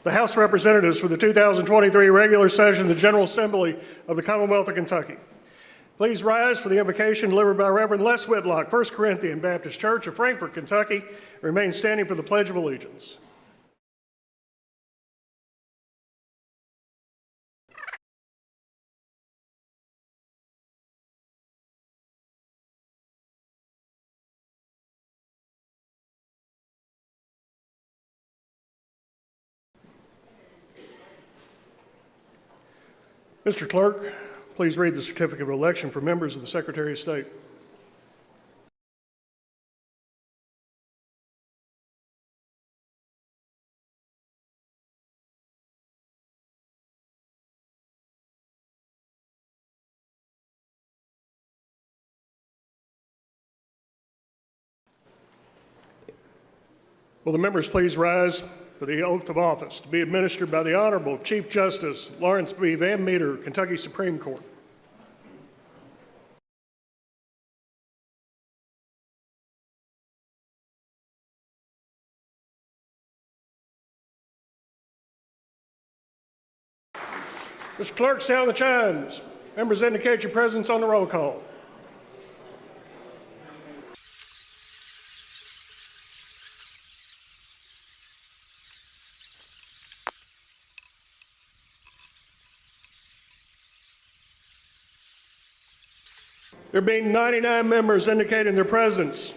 The House of Representatives for the 2023 regular session of the General Assembly of the Commonwealth of Kentucky. Please rise for the invocation delivered by Reverend Les Whitlock, 1 Corinthian Baptist Church of Frankfort, Kentucky. Remain standing for the Pledge of Allegiance. Mr. Clerk, please read the certificate of election for members of the Secretary of State. Will the members please rise for the oath of office to be administered by the Honorable Chief Justice Lawrence B. Van Meter, Kentucky Supreme Court. Mr. Clerk, sound the chimes. Members indicate your presence on the roll call. There being 99 members indicating their presence,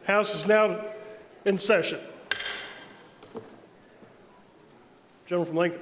House is now in session. Gentleman from Lincoln.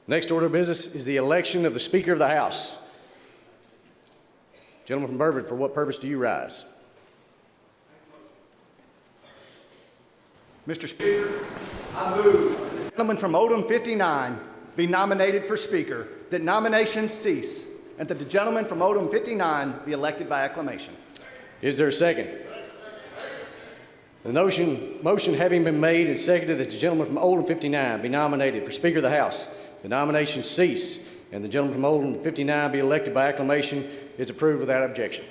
Next order of business is the election of the Speaker of the House. Gentleman from Burford, for what purpose do you rise? Mr. Speaker, I move that the gentleman from Odom 59 be nominated for Speaker, that nominations cease, and that the gentleman from Odom 59 be elected by acclamation. Is there a second? The motion having been made and seconded that the gentleman from Odom 59 be nominated for Speaker of the House, the nominations cease, and the gentleman from Odom 59 be elected by acclamation is approved without objection.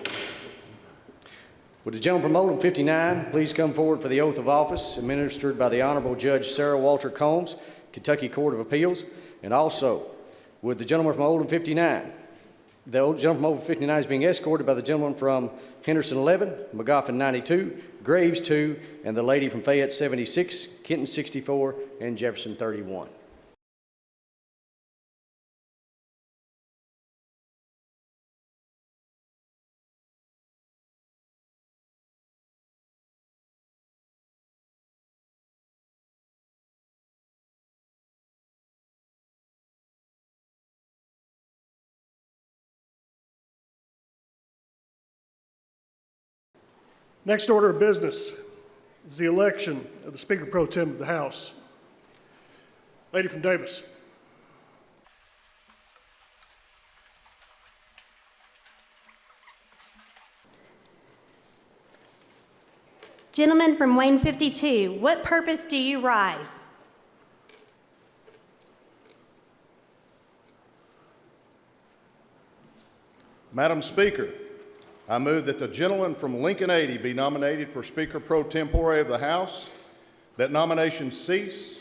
Would the gentleman from Odom 59 please come forward for the oath of office administered by the Honorable Judge Sarah Walter Combs, Kentucky Court of Appeals, and also would the gentleman from Odom 59, the gentleman from Odom 59 is being escorted by the gentleman from Henderson 11, McGoffin 92, Graves 2, and the lady from Fayette 76, Kenton 64, and Jefferson 31. Next order of business is the election of the Speaker Pro Tem of the House. Lady from Davis. Gentleman from Wayne 52, what purpose do you rise? Madam Speaker, I move that the gentleman from Lincoln 80 be nominated for Speaker Pro Tempore of the House, that nominations cease,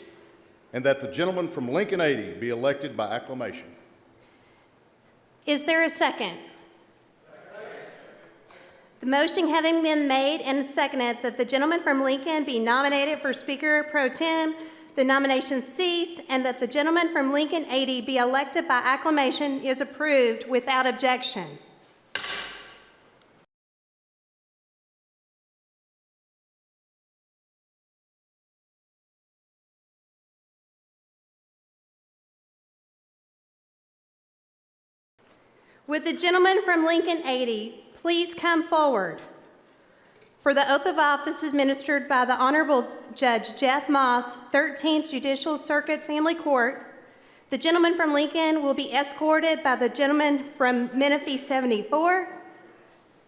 and that the gentleman from Lincoln 80 be elected by acclamation. Is there a second? The motion having been made and seconded that the gentleman from Lincoln be nominated for Speaker Pro Tem, the nominations cease, and that the gentleman from Lincoln 80 be elected by acclamation is approved without objection. Would the gentleman from Lincoln 80 please come forward for the oath of office administered by the Honorable Judge Jeff Moss, 13th Judicial Circuit Family Court. The gentleman from Lincoln will be escorted by the gentleman from Menifee 74,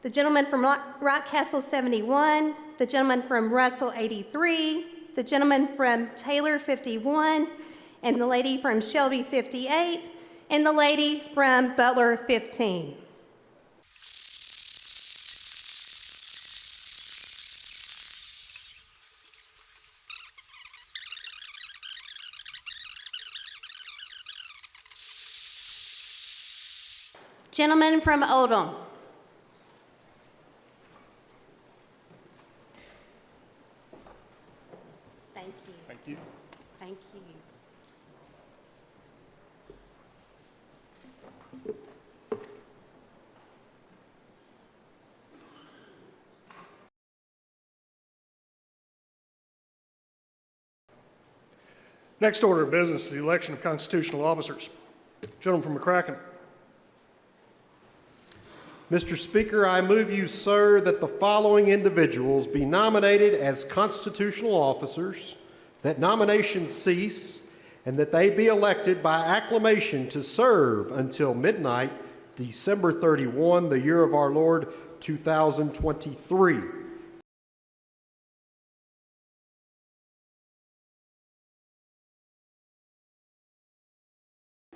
the gentleman from Rockcastle 71, the gentleman from Russell 83, the gentleman from Taylor 51, and the lady from Shelby 58, and the lady from Butler 15. Gentleman from Oldham. Thank you. Thank you. Thank you. Next order of business is the election of constitutional officers. Gentleman from McCracken. Mr. Speaker, I move you, sir, that the following individuals be nominated as constitutional officers, that nominations cease, and that they be elected by acclamation to serve until midnight, December 31, the year of our Lord, 2023.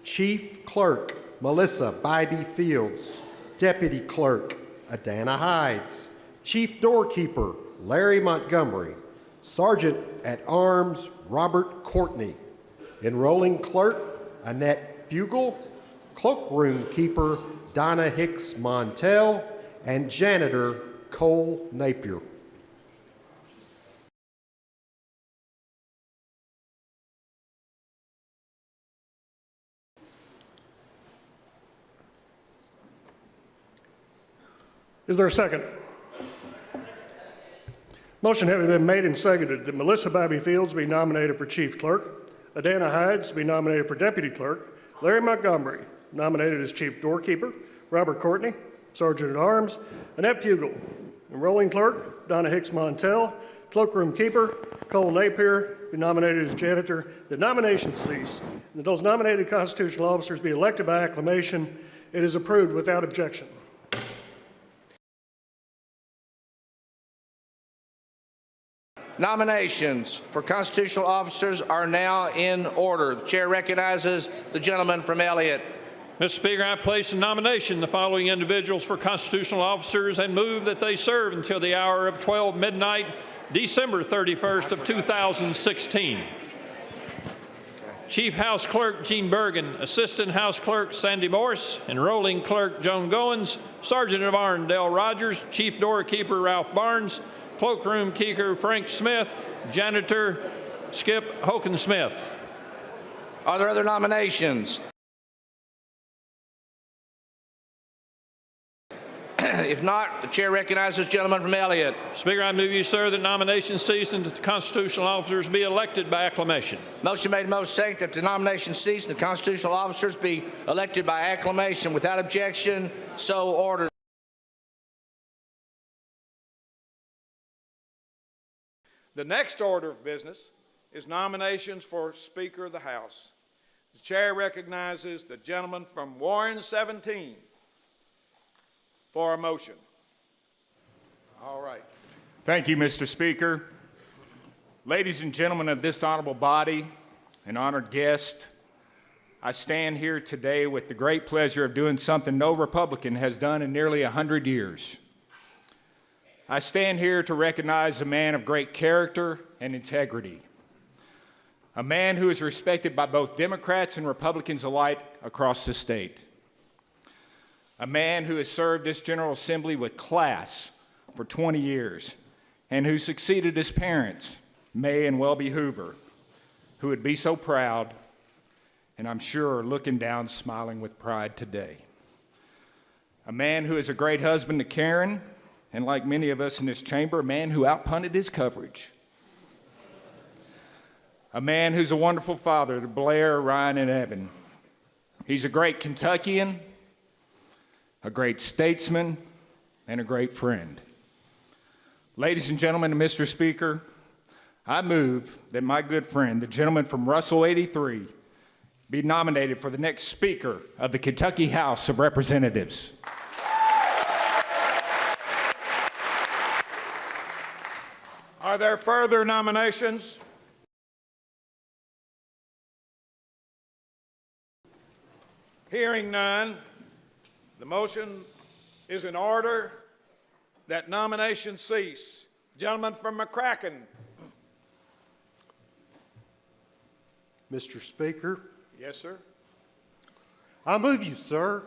Chief Clerk, Melissa Bybee Fields. Deputy Clerk, Adana Hides. Chief Doorkeeper, Larry Montgomery. Sergeant at Arms, Robert Courtney. Enrolling Clerk, Annette Fugel. Cloakroom Keeper, Donna Hicks Montel. And Janitor, Cole Napier. Is there a second? Motion having been made and seconded that Melissa Bybee Fields be nominated for Chief Clerk, Adana Hides be nominated for Deputy Clerk, Larry Montgomery nominated as Chief Doorkeeper, Robert Courtney, Sergeant at Arms, Annette Fugel, Enrolling Clerk, Donna Hicks Montel, Cloakroom Keeper, Cole Napier be nominated as Janitor, that nominations cease, and that those nominated constitutional officers be elected by acclamation. It is approved without objection. Nominations for constitutional officers are now in order. The chair recognizes the gentleman from Elliott. Mr. Speaker, I place in nomination the following individuals for constitutional officers and move that they serve until the hour of 12 midnight, December 31st of 2016. Chief House Clerk Gene Bergen, Assistant House Clerk Sandy Morse, Enrolling Clerk Joan Goins, Sergeant of Arms Dale Rogers, Chief Doorkeeper Ralph Barnes, Cloakroom Keeper Frank Smith, Janitor Skip Hoken Smith. Are there other nominations? If not, the chair recognizes the gentleman from Elliott. Speaker, I move you, sir, that nominations cease and that the constitutional officers be elected by acclamation. Motion made, motion second, that the nominations cease and the constitutional officers be elected by acclamation. Without objection, so ordered. The next order of business is nominations for Speaker of the House. The chair recognizes the gentleman from Warren 17 for a motion. All right. Thank you, Mr. Speaker. Ladies and gentlemen of this honorable body and honored guest, I stand here today with the great pleasure of doing something no Republican has done in nearly 100 years. I stand here to recognize a man of great character and integrity, a man who is respected by both Democrats and Republicans alike across the state, a man who has served this General Assembly with class for 20 years and who succeeded his parents, May and Welby Hoover, who would be so proud and I'm sure looking down smiling with pride today. A man who is a great husband to Karen, and like many of us in this chamber, a man who outpunted his coverage. A man who's a wonderful father to Blair, Ryan, and Evan. He's a great Kentuckian, a great statesman, and a great friend. Ladies and gentlemen, and Mr. Speaker, I move that my good friend, the gentleman from Russell 83, be nominated for the next Speaker of the Kentucky House of Representatives. Are there further nominations? Hearing none, the motion is in order that nominations cease. Gentleman from McCracken. Mr. Speaker, Yes, sir. I move you, sir,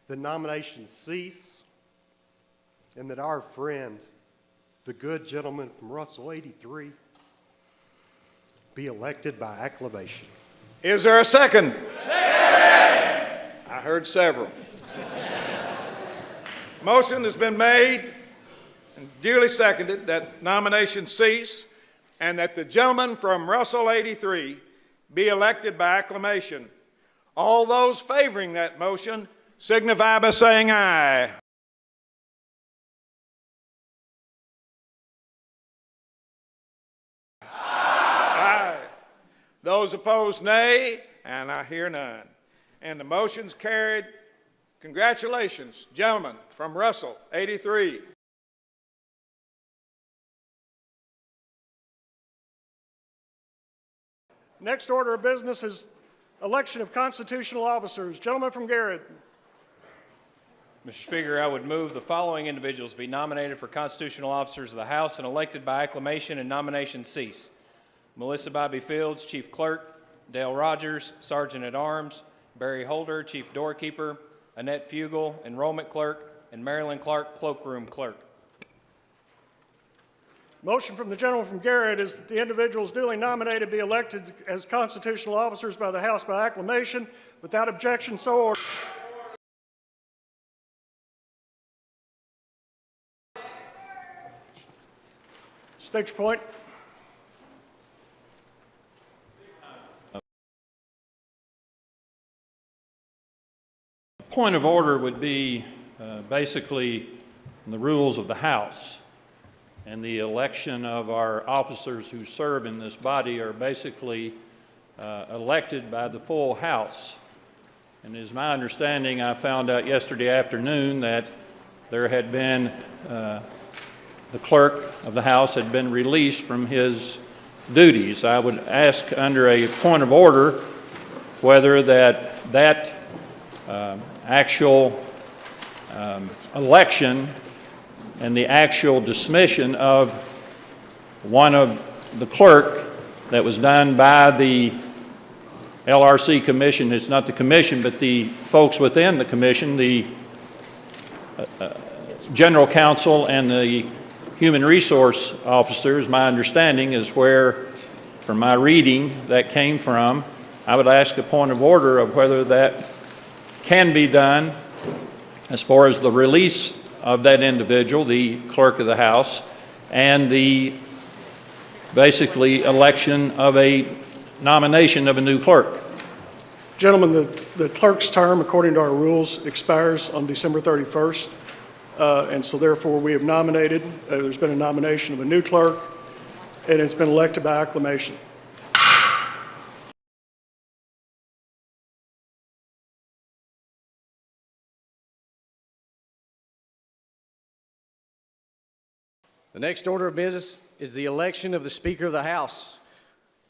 that nominations cease and that our friend, the good gentleman from Russell 83, be elected by acclamation. Is there a second? Second! I heard several. Motion has been made and duly seconded that nominations cease and that the gentleman from Russell 83 be elected by acclamation. All those favoring that motion signify by saying aye. Aye. Those opposed, nay, and I hear none. And the motion's carried. Congratulations, gentlemen from Russell 83. Next order of business is election of constitutional officers. Gentleman from Garrett. Mr. Speaker, I would move the following individuals be nominated for constitutional officers of the House and elected by acclamation and nominations cease. Melissa Bobby Fields, Chief Clerk; Dale Rogers, Sergeant at Arms; Barry Holder, Chief Doorkeeper; Annette Fugel, Enrollment Clerk; and Marilyn Clark, Cloakroom Clerk. Motion from the gentleman from Garrett is that the individuals duly nominated be elected as constitutional officers by the House by acclamation. Without objection, so ordered. State your point. Point of order would be basically the rules of the House. And the election of our officers who serve in this body are basically elected by the full House. And it is my understanding, I found out yesterday afternoon that there had been, the clerk of the House had been released from his duties. I would ask under a point of order whether that actual election and the actual dismission of one of the clerk that was done by the LRC Commission. It's not the Commission, but the folks within the Commission, the General Counsel and the Human Resource Officers, my understanding is where, from my reading, that came from. I would ask a point of order of whether that can be done as far as the release of that individual, the clerk of the House, and the basically election of a nomination of a new clerk. Gentlemen, the clerk's term, according to our rules, expires on December 31st. And so therefore we have nominated, there's been a nomination of a new clerk, and it's been elected by acclamation. The next order of business is the election of the Speaker of the House.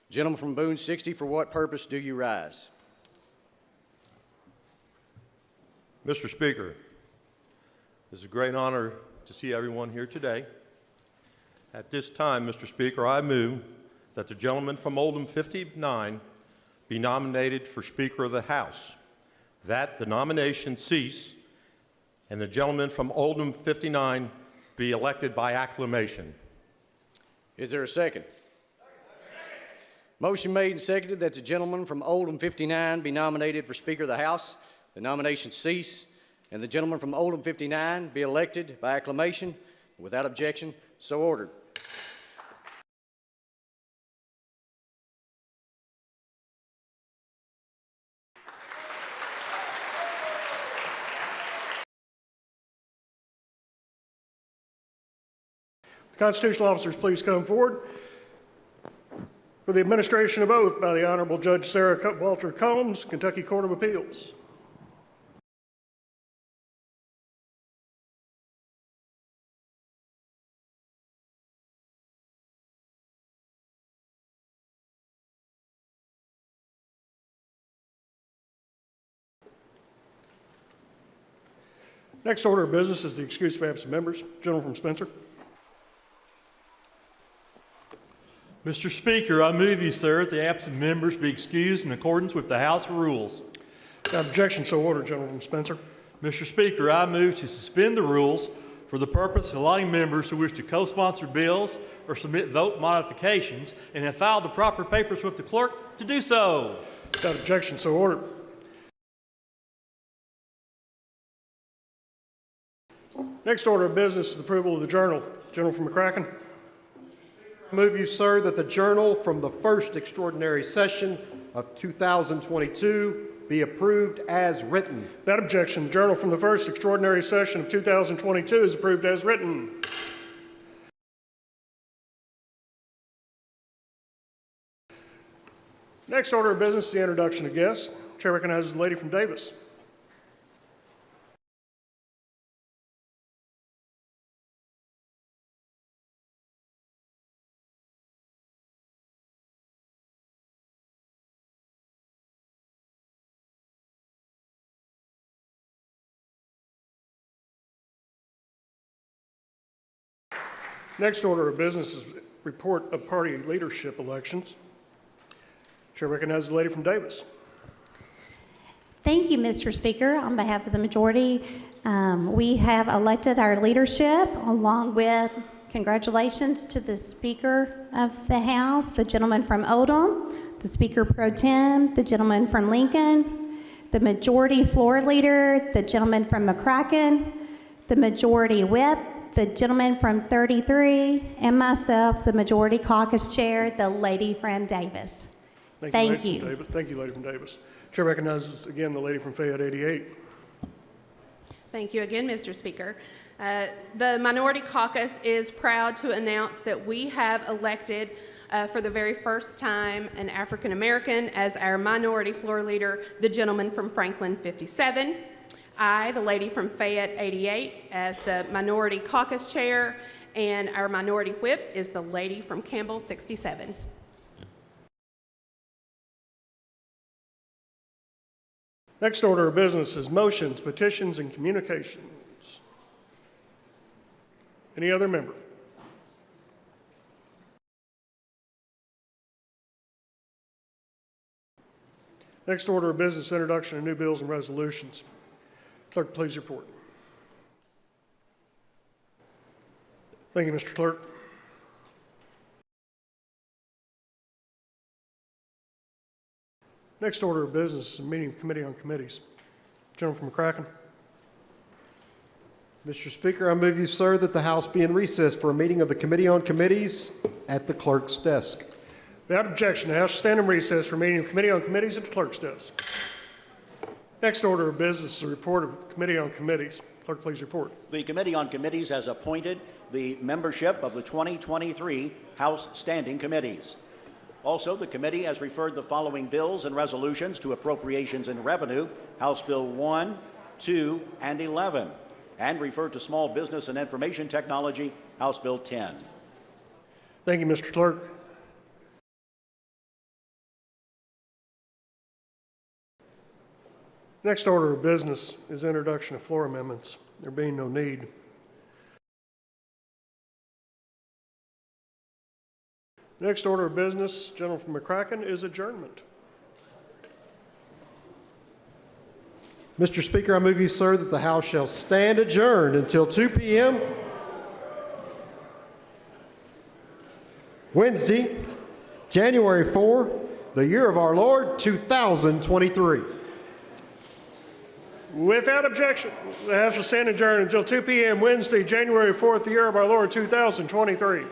Gentleman from Boone 60, for what purpose do you rise? Mr. Speaker, it's a great honor to see everyone here today. At this time, Mr. Speaker, I move that the gentleman from Oldham 59 be nominated for Speaker of the House, that the nomination cease, and the gentleman from Oldham 59 be elected by acclamation. Is there a second? Motion made and seconded that the gentleman from Oldham 59 be nominated for Speaker of the House, the nomination cease, and the gentleman from Oldham 59 be elected by acclamation. Without objection, so ordered. Constitutional officers, please come forward. For for the administration of oath by the Honorable Judge Sarah Walter Combs, Kentucky Court of Appeals. Next order of business is the excuse of absent members. Gentleman from Spencer. Mr. Speaker, I move you, sir, that the absent members be excused in accordance with the House rules. Without objection, so ordered. Gentleman from Spencer. Mr. Speaker, I move to suspend the rules for the purpose of allowing members who wish to co-sponsor bills or submit vote modifications and have filed the proper papers with the clerk to do so. Without objection, so ordered. Next order of business is the approval of the journal. Gentleman from McCracken. I move you, sir, that the journal from the first extraordinary session of 2022 be approved as written. Without objection, the journal from the first extraordinary session of 2022 is approved as written. Next order of business is the introduction of guests. Chair recognizes the lady from Davis. Next order of business is report of party leadership elections. Chair recognizes the lady from Davis. Thank you, Mr. Speaker. On behalf of the majority, we have elected our leadership along with congratulations to the Speaker of the House, the gentleman from Oldham, the Speaker Pro Tem, the gentleman from Lincoln, the Majority Floor Leader, the gentleman from McCracken, the Majority Whip, the gentleman from 33, and myself, the Majority Caucus Chair, the lady from Davis. Thank you. Davis. Thank you, lady from Davis. Chair recognizes again the lady from Fayette 88. Thank you again, Mr. Speaker. The Minority Caucus is proud to announce that we have elected for the very first time an African American as our Minority Floor Leader, the gentleman from Franklin 57. I, the lady from Fayette 88, as the Minority Caucus Chair, and our Minority Whip is the lady from Campbell 67. Next order of business is motions, petitions, and communications. Any other member? Next order of business, introduction of new bills and resolutions. Clerk, please report. Thank you, Mr. Clerk. Next order of business is a meeting of Committee on Committees. Gentleman from McCracken. Mr. Speaker, I move you, sir, that the House be in recess for a meeting of the Committee on Committees at the clerk's desk. Without objection, the House will stand in recess for a meeting of Committee on Committees at the clerk's desk. Next order of business is a report of the Committee on Committees. Clerk, please report. The Committee on Committees has appointed the membership of the 2023 House Standing Committees. Also, the committee has referred the following bills and resolutions to Appropriations and Revenue, House Bill 1, 2, and 11, and referred to Small Business and Information Technology, House Bill 10. Thank you, Mr. Clerk. Next order of business is introduction of floor amendments, there being no need. Next order of business, gentleman from McCracken, is adjournment. Mr. Speaker, I move you, sir, that the House shall stand adjourned until 2 p.m. Wednesday, January 4, the year of our Lord, 2023. Without objection, the House will stand adjourned until 2 p.m. Wednesday, January 4th, the year of our Lord, 2023.